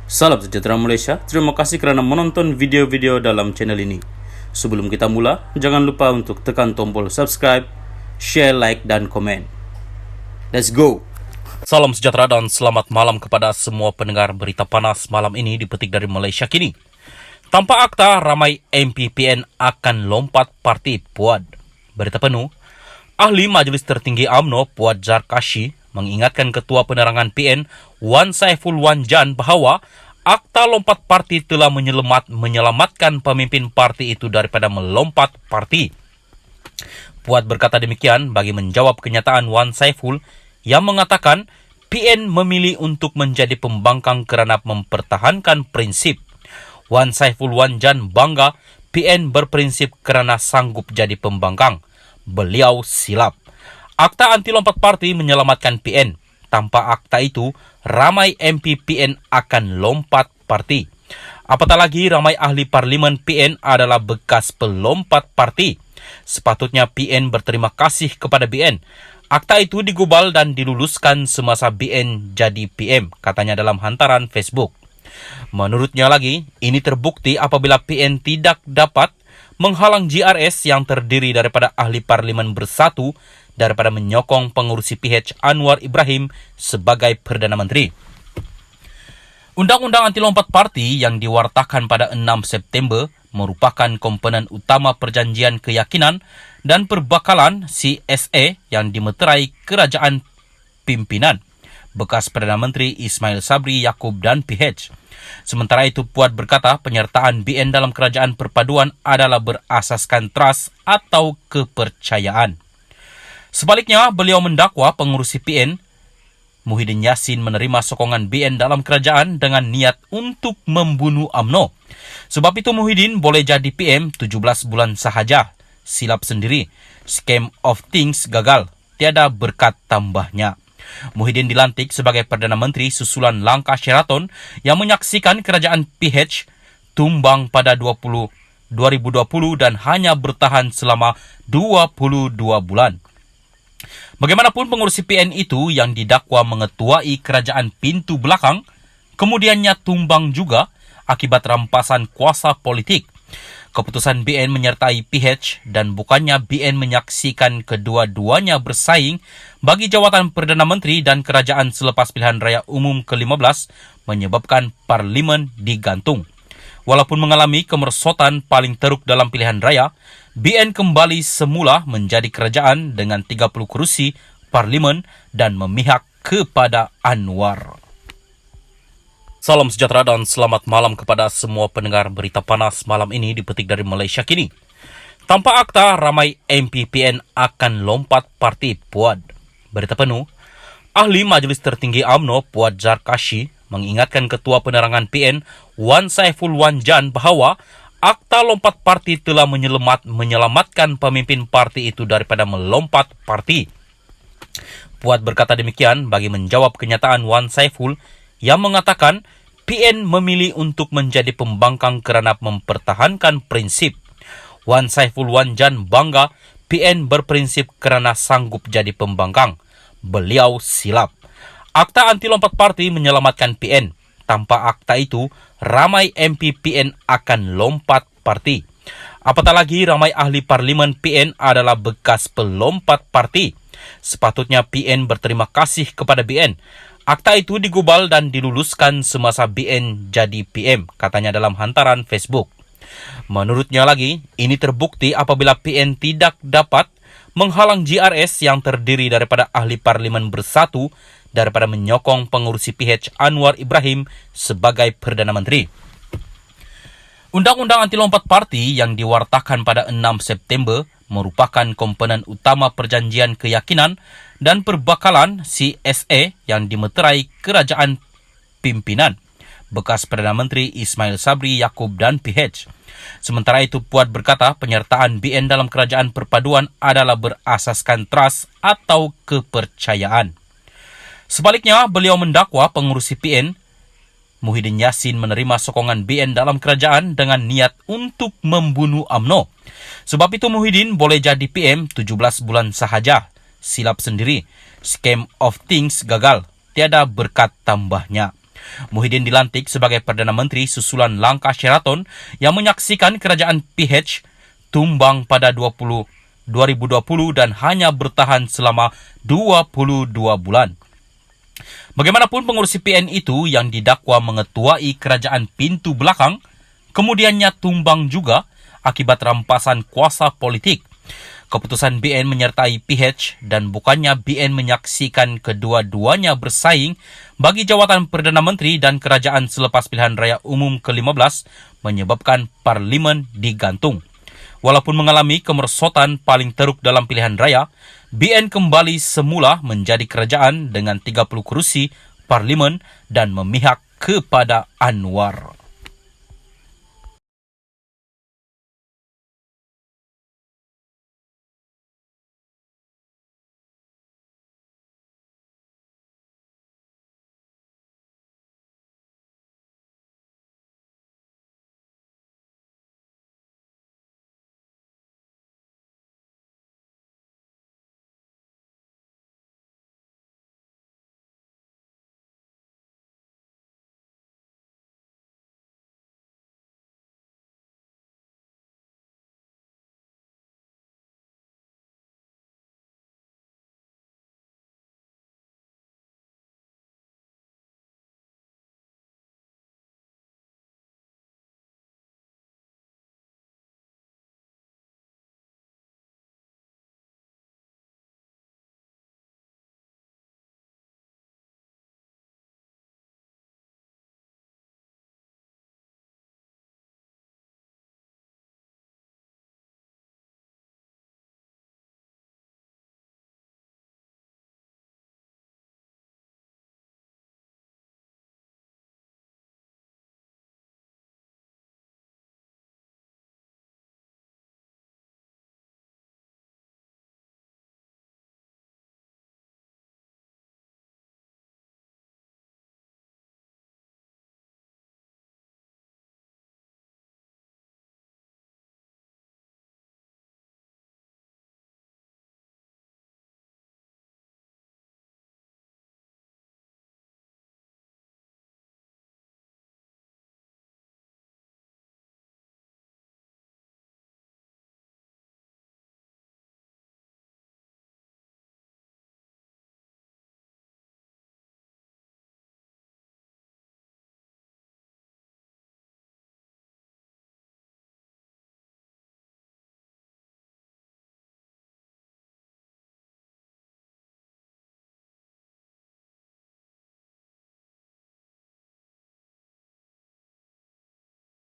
Salam sejahtera Malaysia, terima kasih kerana menonton video-video dalam channel ini. Sebelum kita mula, jangan lupa untuk tekan tombol subscribe, share, like, dan komen. Let's go! Salam sejahtera dan selamat malam kepada semua pendengar berita panas malam ini dipetik dari Malaysia Kini. Tanpa akta, ramai MPPN akan lompat parti Puad. Berita penuh, Ahli Majlis Tertinggi UMNO Puad Zarkashi mengingatkan Ketua Penerangan PN Wan Saiful Wan Jan bahawa akta lompat parti telah menyelamatkan pemimpin parti itu daripada melompat parti. Puad berkata demikian bagi menjawab kenyataan Wan Saiful yang mengatakan PN memilih untuk menjadi pembangkang kerana mempertahankan prinsip. Wan Saiful Wan Jan bangga PN berprinsip kerana sanggup jadi pembangkang. Beliau silap. Akta anti lompat parti menyelamatkan PN. Tanpa akta itu, ramai MP PN akan lompat parti. Apatah lagi ramai ahli parlimen PN adalah bekas pelompat parti. Sepatutnya PN berterima kasih kepada BN. Akta itu digubal dan diluluskan semasa BN jadi PM, katanya dalam hantaran Facebook. Menurutnya lagi, ini terbukti apabila PN tidak dapat menghalang GRS yang terdiri daripada ahli parlimen bersatu daripada menyokong pengurusi PH Anwar Ibrahim sebagai Perdana Menteri. Undang-undang anti lompat parti yang diwartakan pada 6 September merupakan komponen utama perjanjian keyakinan dan perbakalan CSA yang dimeterai kerajaan pimpinan bekas Perdana Menteri Ismail Sabri Yaakob dan PH. Sementara itu, Puad berkata penyertaan BN dalam kerajaan perpaduan adalah berasaskan trust atau kepercayaan. Sebaliknya, beliau mendakwa pengurusi PN Muhyiddin Yassin menerima sokongan BN dalam kerajaan dengan niat untuk membunuh UMNO. Sebab itu Muhyiddin boleh jadi PM 17 bulan sahaja. Silap sendiri. Scheme of things gagal. Tiada berkat tambahnya. Muhyiddin dilantik sebagai Perdana Menteri susulan langkah Sheraton yang menyaksikan kerajaan PH tumbang pada 2020 dan hanya bertahan selama 22 bulan. Bagaimanapun pengurusi PN itu yang didakwa mengetuai kerajaan pintu belakang, kemudiannya tumbang juga akibat rampasan kuasa politik. Keputusan BN menyertai PH dan bukannya BN menyaksikan kedua-duanya bersaing bagi jawatan Perdana Menteri dan kerajaan selepas pilihan raya umum ke-15 menyebabkan parlimen digantung. Walaupun mengalami kemerosotan paling teruk dalam pilihan raya, BN kembali semula menjadi kerajaan dengan 30 kerusi parlimen dan memihak kepada Anwar. Salam sejahtera dan selamat malam kepada semua pendengar berita panas malam ini dipetik dari Malaysia Kini. Tanpa akta, ramai MPPN akan lompat parti Puad. Berita penuh, Ahli Majlis Tertinggi UMNO Puad Zarkashi mengingatkan Ketua Penerangan PN Wan Saiful Wan Jan bahawa akta lompat parti telah menyelamatkan pemimpin parti itu daripada melompat parti. Puad berkata demikian bagi menjawab kenyataan Wan Saiful yang mengatakan PN memilih untuk menjadi pembangkang kerana mempertahankan prinsip. Wan Saiful Wan Jan bangga PN berprinsip kerana sanggup jadi pembangkang. Beliau silap. Akta anti lompat parti menyelamatkan PN. Tanpa akta itu, ramai MP PN akan lompat parti. Apatah lagi ramai ahli parlimen PN adalah bekas pelompat parti. Sepatutnya PN berterima kasih kepada BN. Akta itu digubal dan diluluskan semasa BN jadi PM, katanya dalam hantaran Facebook. Menurutnya lagi, ini terbukti apabila PN tidak dapat menghalang GRS yang terdiri daripada ahli parlimen bersatu daripada menyokong pengurusi PH Anwar Ibrahim sebagai Perdana Menteri. Undang-undang anti lompat parti yang diwartakan pada 6 September merupakan komponen utama perjanjian keyakinan dan perbakalan CSA yang dimeterai kerajaan pimpinan bekas Perdana Menteri Ismail Sabri Yaakob dan PH. Sementara itu, Puad berkata penyertaan BN dalam kerajaan perpaduan adalah berasaskan trust atau kepercayaan. Sebaliknya, beliau mendakwa pengurusi PN Muhyiddin Yassin menerima sokongan BN dalam kerajaan dengan niat untuk membunuh UMNO. Sebab itu Muhyiddin boleh jadi PM 17 bulan sahaja. Silap sendiri. Scheme of things gagal. Tiada berkat tambahnya. Muhyiddin dilantik sebagai Perdana Menteri susulan langkah Sheraton yang menyaksikan kerajaan PH tumbang pada 2020 dan hanya bertahan selama 22 bulan. Bagaimanapun, pengurusi PN itu yang didakwa mengetuai kerajaan pintu belakang kemudiannya tumbang juga akibat rampasan kuasa politik. Keputusan BN menyertai PH dan bukannya BN menyaksikan kedua-duanya bersaing bagi jawatan Perdana Menteri dan kerajaan selepas pilihan raya umum ke-15 menyebabkan Parlimen digantung. Walaupun mengalami kemerosotan paling teruk dalam pilihan raya, BN kembali semula menjadi kerajaan dengan 30 kerusi Parlimen dan memihak kepada Anwar.